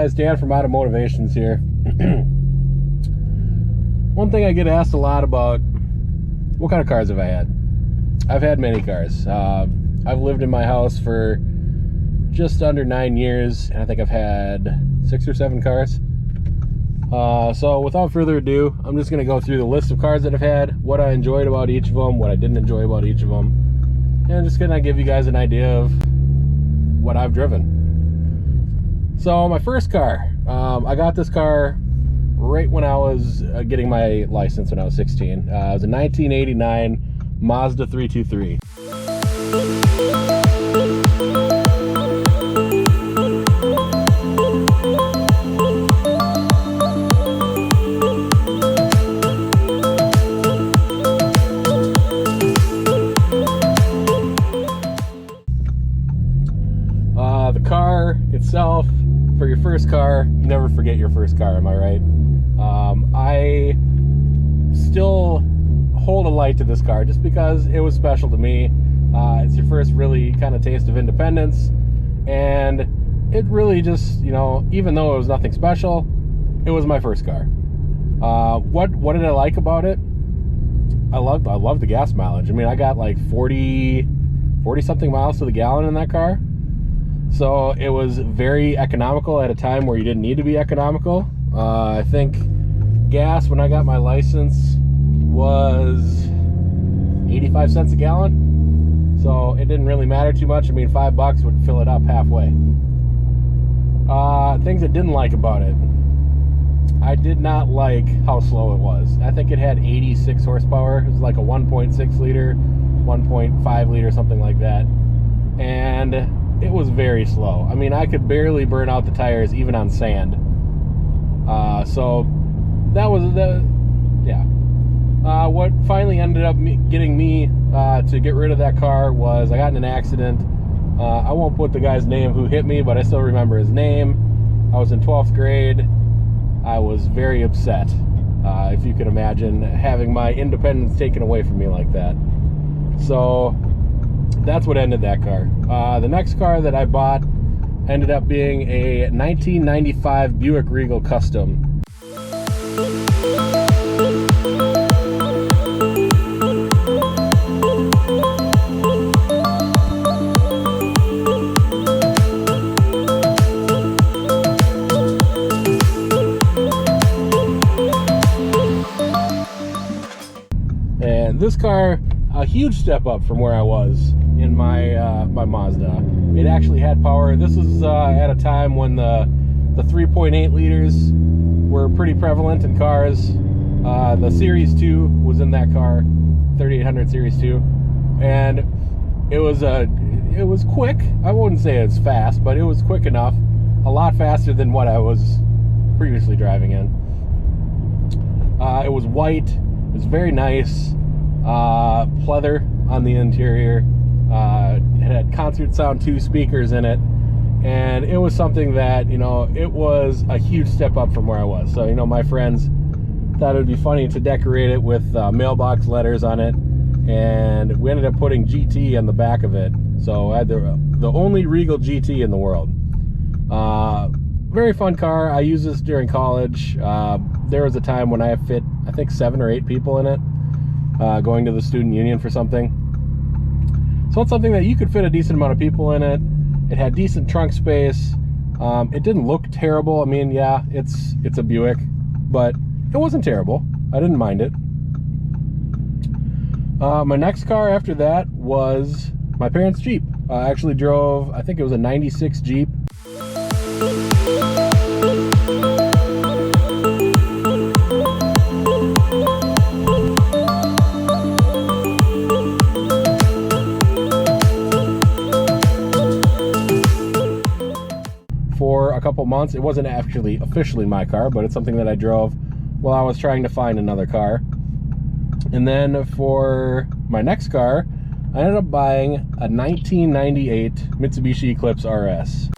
guys, Dan from AutoMotivationZ here. One thing I get asked a lot about, what kind of cars have I had? I've had many cars. I've lived in my house for just under 9 years, and I think I've had 6 or 7 cars. So without further ado, I'm just going to go through the list of cars that I've had, what I enjoyed about each of them, what I didn't enjoy about each of them, and I'm just going to give you guys an idea of what I've driven. So my first car, I got this car right when I was getting my license when I was 16. It was a 1989 Mazda 323. The car itself, for your first car, you never forget your first car, am I right? I still hold a light to this car just because it was special to me. It's your first really kind of taste of independence, and it really just, you know, even though it was nothing special, it was my first car. What did I like about it? I loved the gas mileage. I mean, I got like 40 something miles to the gallon in that car. So it was very economical at a time where you didn't need to be economical. I think gas when I got my license was 85 cents a gallon. So it didn't really matter too much. I mean, $5 would fill it up halfway. Things I didn't like about it. I did not like how slow it was. I think it had 86 horsepower. It was like a 1.6 liter, 1.5 liter, something like that. And it was very slow. I mean, I could barely burn out the tires even on sand. So that was what finally ended up getting me to get rid of that car was I got in an accident. I won't put the guy's name who hit me, but I still remember his name. I was in 12th grade. I was very upset, if you can imagine, having my independence taken away from me like that. So that's what ended that car. The next car that I bought ended up being a 1995 Buick Regal Custom. And this car, a huge step up from where I was in my my Mazda. It actually had power. This was at a time when the 3.8 liters were pretty prevalent in cars. The Series 2 was in that car, 3800 Series 2, and it was quick. I wouldn't say it's fast, but it was quick enough, a lot faster than what I was previously driving in. It was white. It was very nice. Pleather on the interior. It had concert sound 2 speakers in it, and it was something that, you know, it was a huge step up from where I was. So, you know, my friends thought it would be funny to decorate it with mailbox letters on it, and we ended up putting GT on the back of it. So I had the only Regal GT in the world. Very fun car. I used this during college. There was a time when I fit, I think, 7 or 8 people in it, going to the student union for something. So it's something that you could fit a decent amount of people in it. It had decent trunk space. It didn't look terrible. I mean, yeah, it's a Buick, but it wasn't terrible. I didn't mind it. My next car after that was my parents' Jeep. I actually drove, I think it was a 96 Jeep. For a couple months. It wasn't actually officially my car, but it's something that I drove while I was trying to find another car. And then for my next car, I ended up buying a 1998 Mitsubishi Eclipse RS.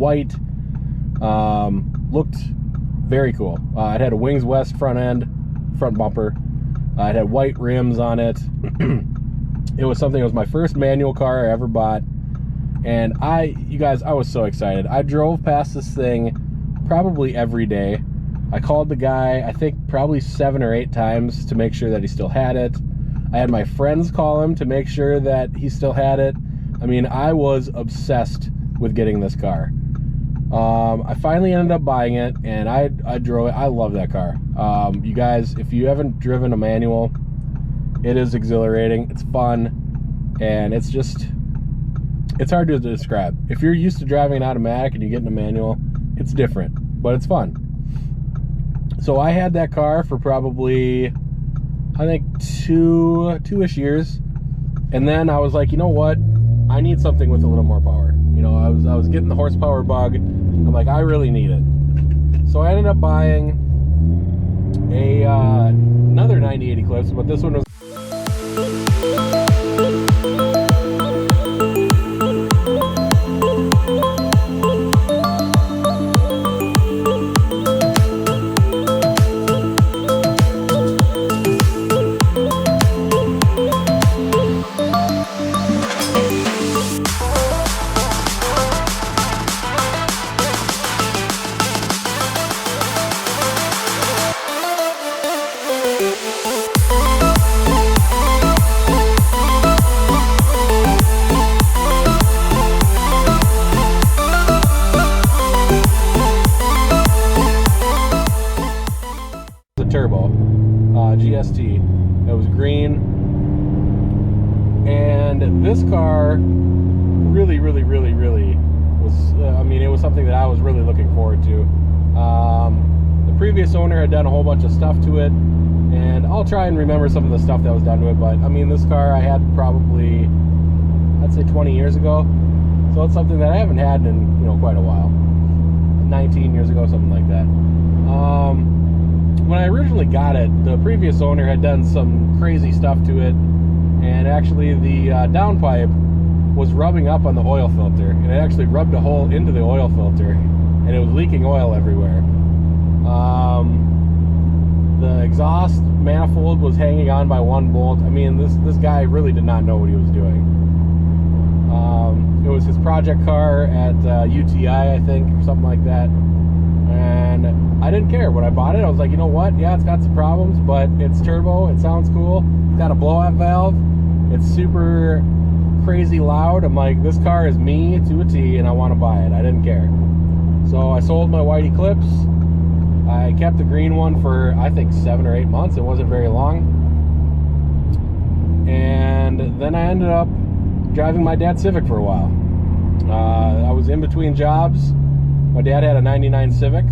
white. Looked very cool. It had a Wings West front bumper. It had white rims on it. It was my first manual car I ever bought. And you guys, I was so excited. I drove past this thing probably every day. I called the guy, I think probably 7 or 8 times to make sure that he still had it. I had my friends call him to make sure that he still had it. I mean, I was obsessed with getting this car. I finally ended up buying it, and I drove it. I love that car. You guys, if you haven't driven a manual, it is exhilarating. It's fun, and it's hard to describe. If you're used to driving an automatic and you get in a manual, it's different, but it's fun. So I had that car for probably, I think, two-ish years, and then I was like, you know what? I need something with a little more power. You know, I was getting the horsepower bug. I'm like, I really need it. So I ended up buying another 98 Eclipse, but this one was turbo GST. It was green, and this car really was it was something that I was really looking forward to. The previous owner had done a whole bunch of stuff to it, and I'll try and remember some of the stuff that was done to it, but I mean, this car I had probably, I'd say 20 years ago, so it's something that I haven't had in, you know, quite a while. 19 years ago, something like that. When I originally got it, the previous owner had done some crazy stuff to it, and actually the downpipe was rubbing up on the oil filter, and it actually rubbed a hole into the oil filter, and it was leaking oil everywhere. The exhaust manifold was hanging on by one bolt. I mean, this guy really did not know what he was doing. It was his project car at UTI, I think, or something like that. And I didn't care. When I bought it, I was like, you know what? Yeah, it's got some problems, but it's turbo. It sounds cool. It's got a blowout valve. It's super crazy loud. I'm like, this car is me to a T, and I want to buy it. I didn't care. So I sold my white Eclipse. I kept the green one for, I think, 7 or 8 months. It wasn't very long. And then I ended up driving my dad's Civic for a while. I was in between jobs. My dad had a 99 Civic.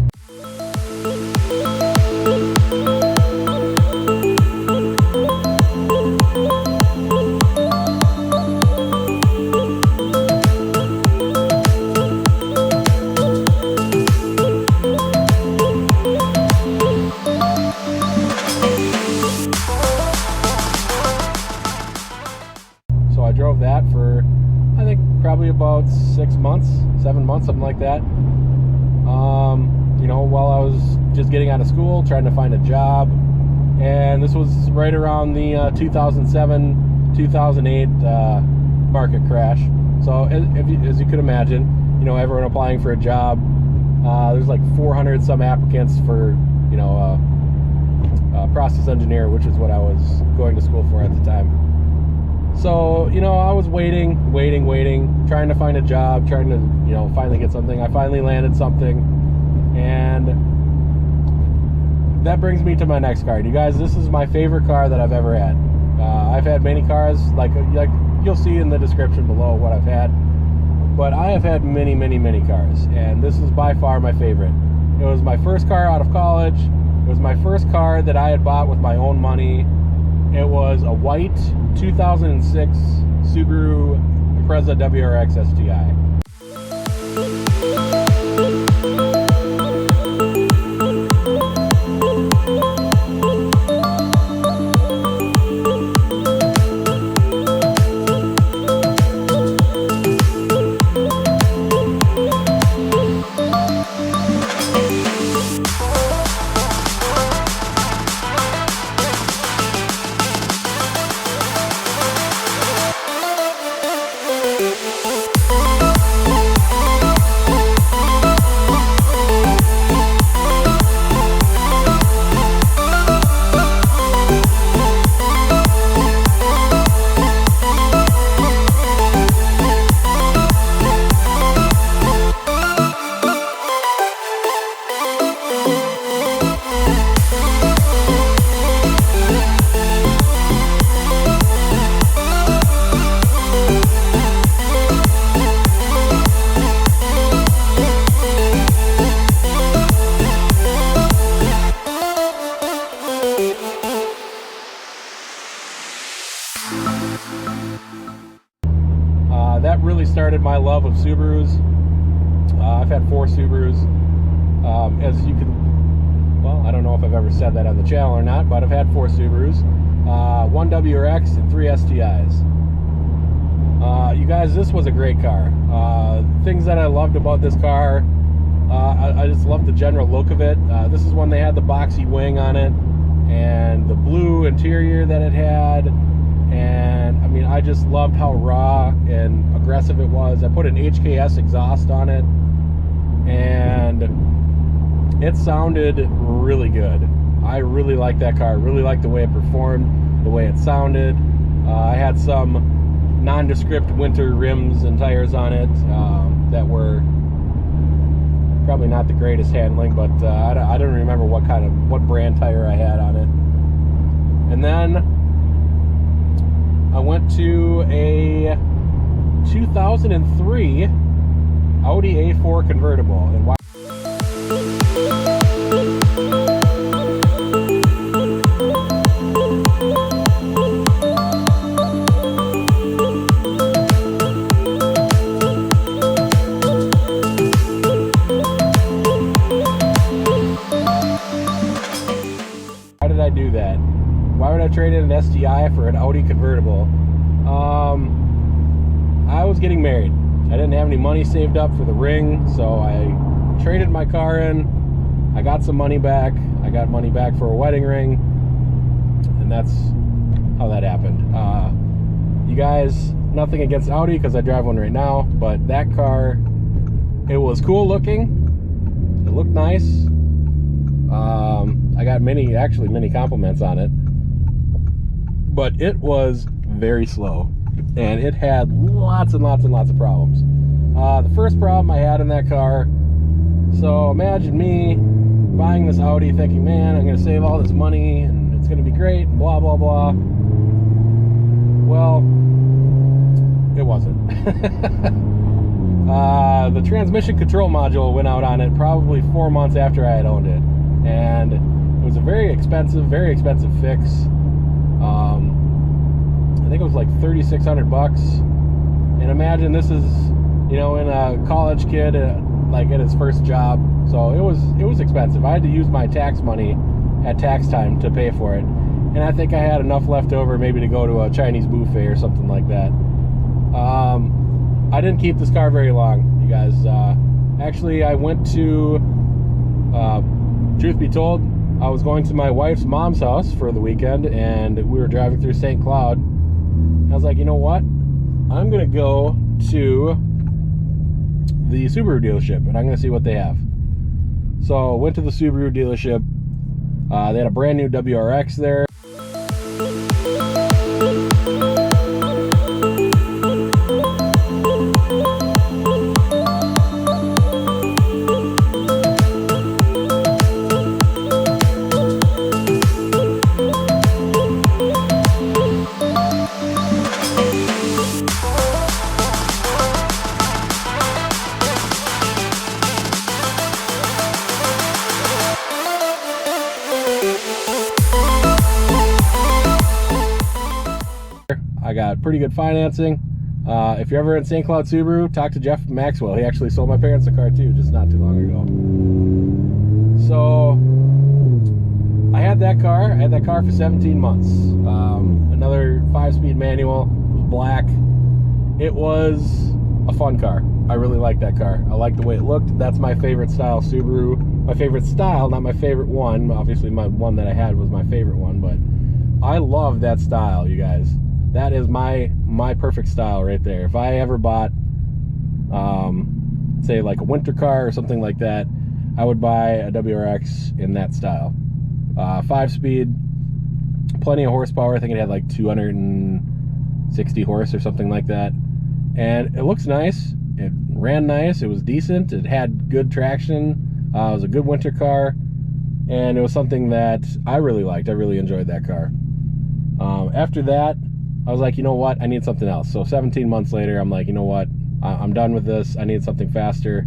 So I drove that for, I think, probably about 6 months, 7 months, something like that. You know, while I was just getting out of school, trying to find a job, and this was right around the 2007, 2008 market crash. So as you could imagine, you know, everyone applying for a job, there's like 400 some applicants for, you know, process engineer, which is what I was going to school for at the time. So, you know, I was waiting, trying to find a job, trying to, you know, finally get something. I finally landed something, and that brings me to my next car. You guys, this is my favorite car that I've ever had. I've had many cars, like you'll see in the description below what I've had, but I have had many cars, and this is by far my favorite. It was my first car out of college. It was my first car that I had bought with my own money. It was a white 2006 Subaru Impreza WRX STI. my love of Subarus. I've had 4 Subarus. As you can, well, I don't know if I've ever said that on the channel or not, but I've had 4 Subarus, 1 WRX and 3 STIs. You guys, this was a great car. Things that I loved about this car, I just loved the general look of it. This is when they had the boxy wing on it and the blue interior that it had. And I mean, I just loved how raw and aggressive it was. I put an HKS exhaust on it, and it sounded really good. I really liked that car. Really liked the way it performed, the way it sounded. I had some nondescript winter rims and tires on it that were probably not the greatest handling, but I don't remember what brand tire I had on it. And then I went to a 2003 Audi A4 Convertible. And why? Why did I do that? Why would I trade in an STI for an Audi convertible? I was getting married. I didn't have any money saved up for the ring, so I traded my car in. I got some money back. I got money back for a wedding ring, and that's how that happened. You guys, nothing against Audi because I drive one right now, but that car, it was cool looking. It looked nice. I got many compliments on it, but it was very slow, and it had lots and lots and lots of problems. The first problem I had in that car, so imagine me buying this Audi thinking, man, I'm going to save all this money and it's going to be great, and blah, blah, blah. Well, it wasn't. The transmission control module went out on it probably 4 months after I had owned it, and it was a very expensive fix. I think it was like $3,600. And imagine this is, you know, in a college kid, like at his first job. So it was expensive. I had to use my tax money at tax time to pay for it. And I think I had enough left over maybe to go to a Chinese buffet or something like that. I didn't keep this car very long, you guys. Actually, I went to, truth be told, I was going to my wife's mom's house for the weekend, and we were driving through St. Cloud. I was like, you know what? I'm going to go to the Subaru dealership, and I'm going to see what they have. So, went to the Subaru dealership. They had a brand new WRX there. I got pretty good financing. If you're ever in St. Cloud Subaru, talk to Jeff Maxwell. He actually sold my parents a car too, just not too long ago. So I had that car. I had that car for 17 months. Another 5-speed manual, black. It was a fun car. I really liked that car. I liked the way it looked. That's my favorite style Subaru. My favorite style, not my favorite one. Obviously, my one that I had was my favorite one, but I love that style, you guys. That is my perfect style right there. If I ever bought, say like a winter car or something like that, I would buy a WRX in that style. 5-speed, plenty of horsepower. I think it had like 260 horse or something like that. And it looks nice. It ran nice. It was decent. It had good traction. It was a good winter car. And it was something that I really liked. I really enjoyed that car. After that, I was like, you know what? I need something else. So 17 months later, I'm like, you know what? I'm done with this. I need something faster.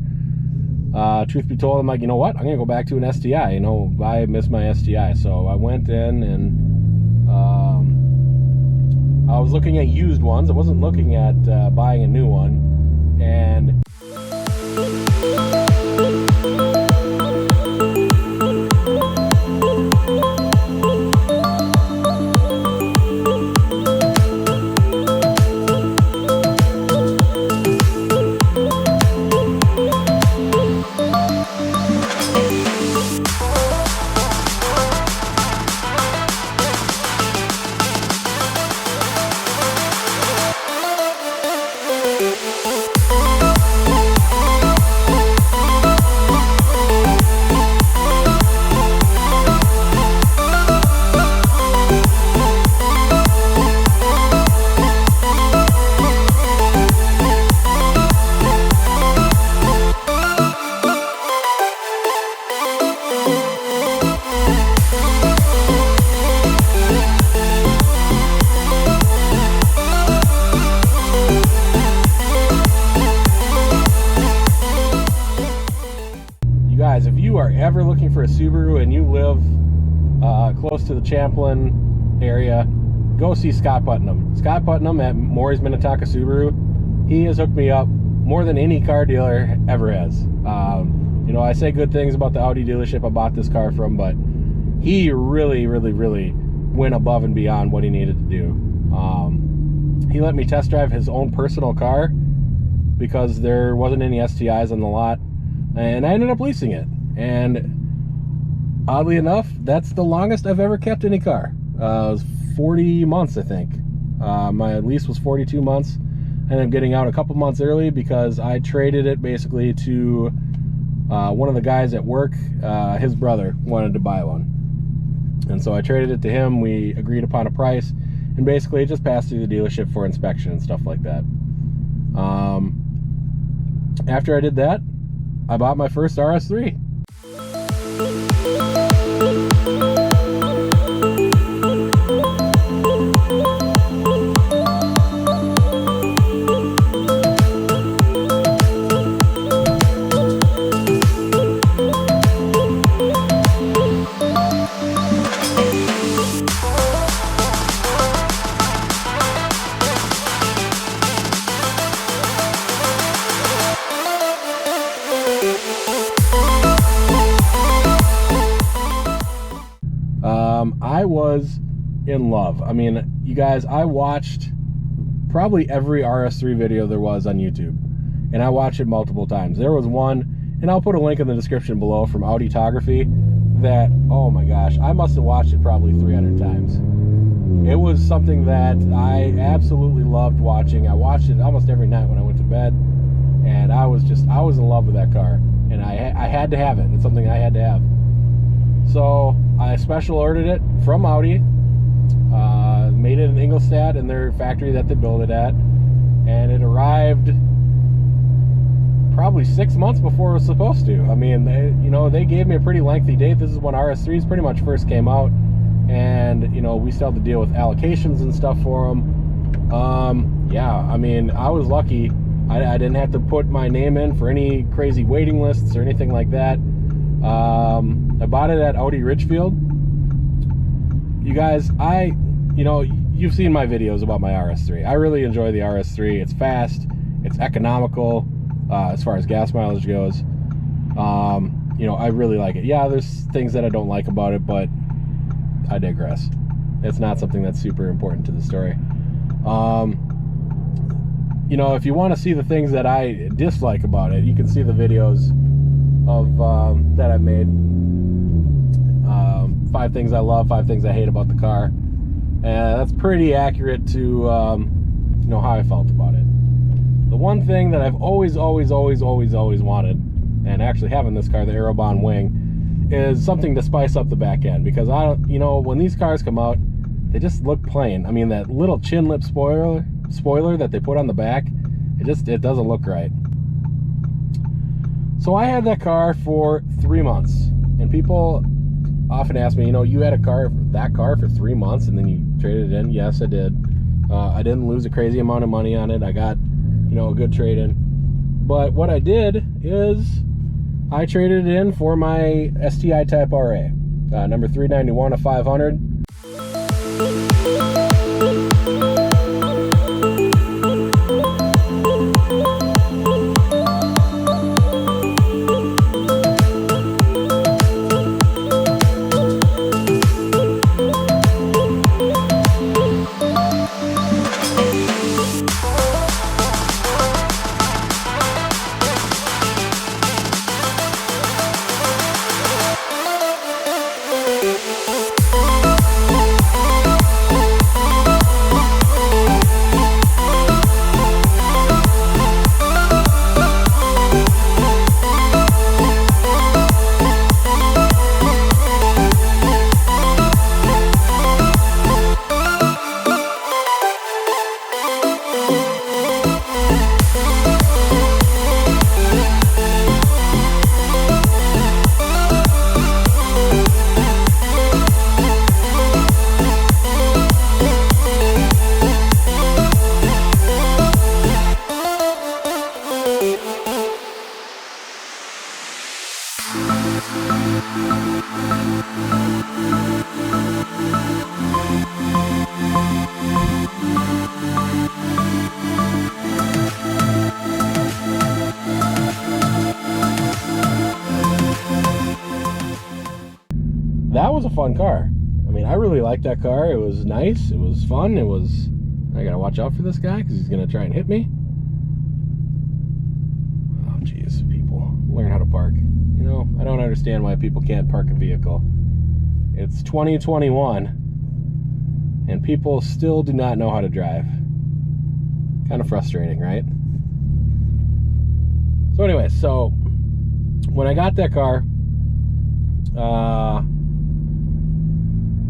Truth be told, I'm like, you know what? I'm going to go back to an STI. You know, I miss my STI. So I went in and I was looking at used ones. I wasn't looking at buying a new one. And guys, if you are ever looking for a Subaru and you live close to the Champlin area, go see Scott Putnam. Scott Putnam at Maury's Minnetonka Subaru, he has hooked me up more than any car dealer ever has. You know, I say good things about the Audi dealership I bought this car from, but he really went above and beyond what he needed to do. He let me test drive his own personal car because there wasn't any STIs on the lot, and I ended up leasing it. And oddly enough, that's the longest I've ever kept any car. It was 40 months, I think. My lease was 42 months. I ended up getting out a couple months early because I traded it basically to one of the guys at work. His brother wanted to buy one, and so I traded it to him. We agreed upon a price, and basically it just passed through the dealership for inspection and stuff like that. After I did that, I bought my first RS3. I was in love. I mean, you guys, I watched probably every RS3 video there was on YouTube, and I watched it multiple times. There was one, and I'll put a link in the description below, from Auditography, that, oh my gosh, I must have watched it probably 300 times. It was something that I absolutely loved watching. I watched it almost every night when I went to bed, and I was in love with that car, and I had to have it. It's something I had to have. So I special ordered it from Audi, made it in Ingolstadt in their factory that they build it at, and it arrived probably 6 months before it was supposed to. I mean, they gave me a pretty lengthy date. This is when RS3s pretty much first came out, and we still had to deal with allocations and stuff for them. Yeah, I mean, I was lucky. I didn't have to put my name in for any crazy waiting lists or anything like that. I bought it at Audi Richfield. You guys, you've seen my videos about my RS3. I really enjoy the RS3. It's fast, it's economical, as far as gas mileage goes. I really like it. Yeah, there's things that I don't like about it, but I digress. It's not something that's super important to the story. If you want to see the things that I dislike about it, you can see the videos of that I've made. 5 things I love, 5 things I hate about the car, and that's pretty accurate to how I felt about it. The one thing that I've always wanted, and actually having this car, the Aerobond wing, is something to spice up the back end, because when these cars come out, they just look plain. I mean, that little chin lip spoiler that they put on the back, it doesn't look right. So I had that car for 3 months, and people often ask me, you had that car for 3 months and then you traded it in? Yes, I did. I didn't lose a crazy amount of money on it. I got, a good trade-in. But what I did is I traded it in for my STI Type RA, number 391 of 500. That was a fun car. I mean, I really liked that car. It was nice. It was fun. It was... I gotta watch out for this guy because he's gonna try and hit me. Oh, jeez, people. Learn how to park. You know, I don't understand why people can't park a vehicle. It's 2021, and people still do not know how to drive. Kind of frustrating, right? So anyway, so when I got that car,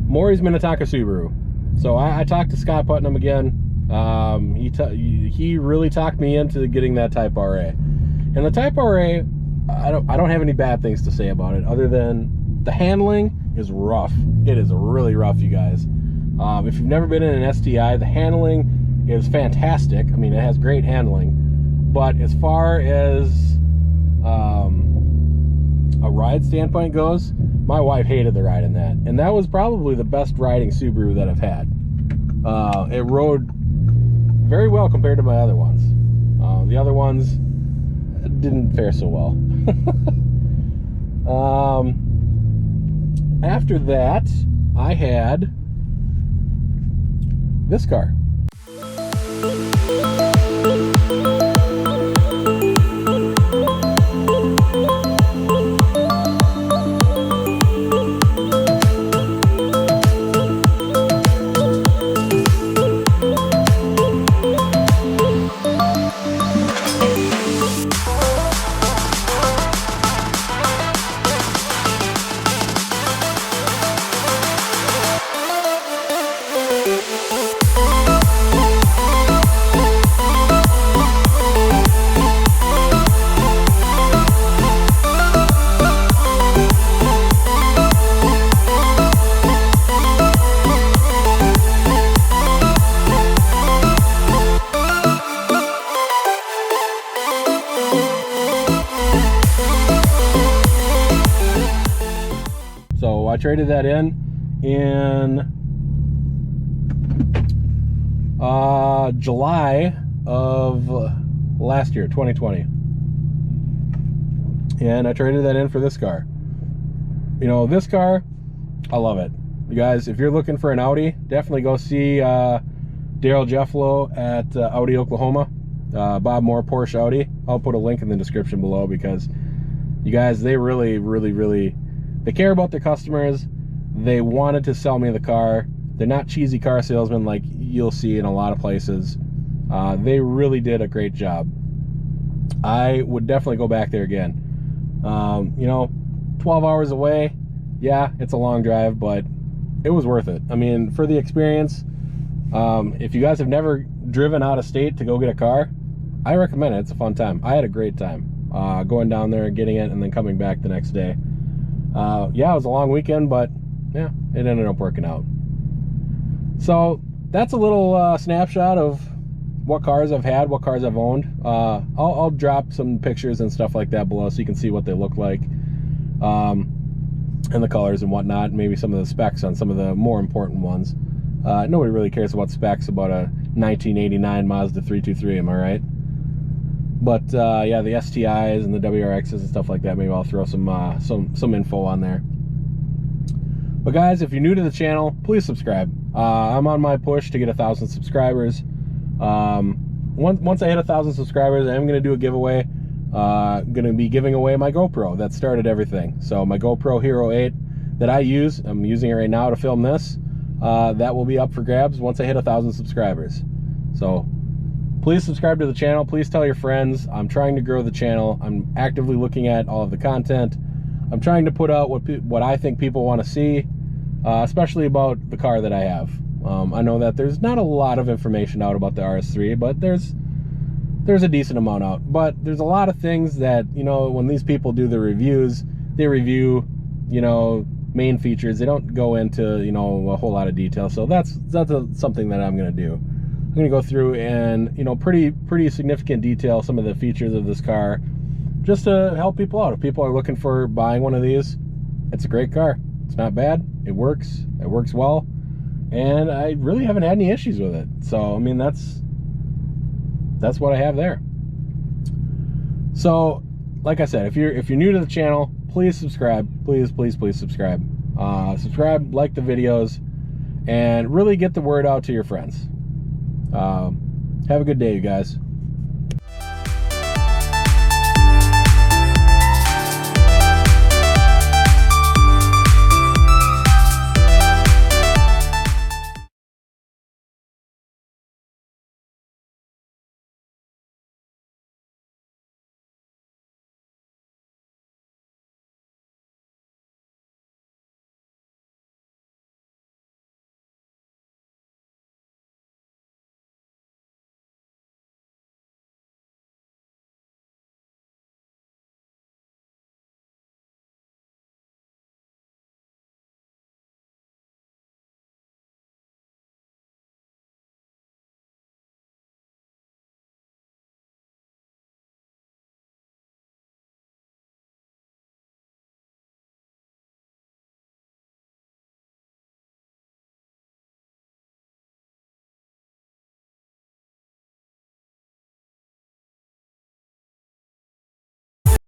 Maury's Minnetonka Subaru. So I talked to Scott Putnam again. He really talked me into getting that Type RA. And the Type RA, I don't have any bad things to say about it, other than the handling is rough. It is really rough, you guys. If you've never been in an STI, the handling is fantastic. I mean, it has great handling. But as far as a ride standpoint goes, my wife hated the ride in that. And that was probably the best riding Subaru that I've had. It rode very well compared to my other ones. The other ones didn't fare so well. After that, I had this car. So I traded that in July of last year, 2020. And I traded that in for this car. You know, this car, I love it. You guys, if you're looking for an Audi, definitely go see Daryl Jefflow at Audi Oklahoma. Bob Moore Porsche Audi. I'll put a link in the description below, because you guys, they really they care about their customers. They wanted to sell me the car. They're not cheesy car salesmen like you'll see in a lot of places. They really did a great job. I would definitely go back there again. You know, 12 hours away, yeah, it's a long drive, but it was worth it. I mean, for the experience, if you guys have never driven out of state to go get a car, I recommend it. It's a fun time. I had a great time going down there and getting it and then coming back the next day. Yeah, it was a long weekend, but yeah, it ended up working out. So that's a little snapshot of what cars I've had, what cars I've owned. I'll drop some pictures and stuff like that below so you can see what they look like, and the colors and whatnot, maybe some of the specs on some of the more important ones. Nobody really cares about specs about a 1989 Mazda 323, am I right? But yeah, the STIs and the WRXs and stuff like that, maybe I'll throw some info on there. But guys, if you're new to the channel, please subscribe. I'm on my push to get 1,000 subscribers. Once I hit 1,000 subscribers, I am going to do a giveaway. Going to be giving away my GoPro that started everything. So my GoPro Hero 8 that I use, I'm using it right now to film this. That will be up for grabs once I hit 1,000 subscribers. So please subscribe to the channel. Please tell your friends. I'm trying to grow the channel. I'm actively looking at all of the content. I'm trying to put out what I think people want to see, especially about the car that I have. I know that there's not a lot of information out about the RS3, but there's a decent amount out. But there's a lot of things that, you know, when these people do the reviews, they review, you know, main features. They don't go into, you know, a whole lot of detail. So that's something that I'm going to do. I'm going to go through and, you know, pretty significant detail some of the features of this car, just to help people out. If people are looking for buying one of these, It's a great car. It's not bad. It works well, and I really haven't had any issues with it. So I mean, that's what I have there. So like I said, if you're new to the channel, please subscribe. Please subscribe. Subscribe, like the videos, and really get the word out to your friends. Have a good day, you guys.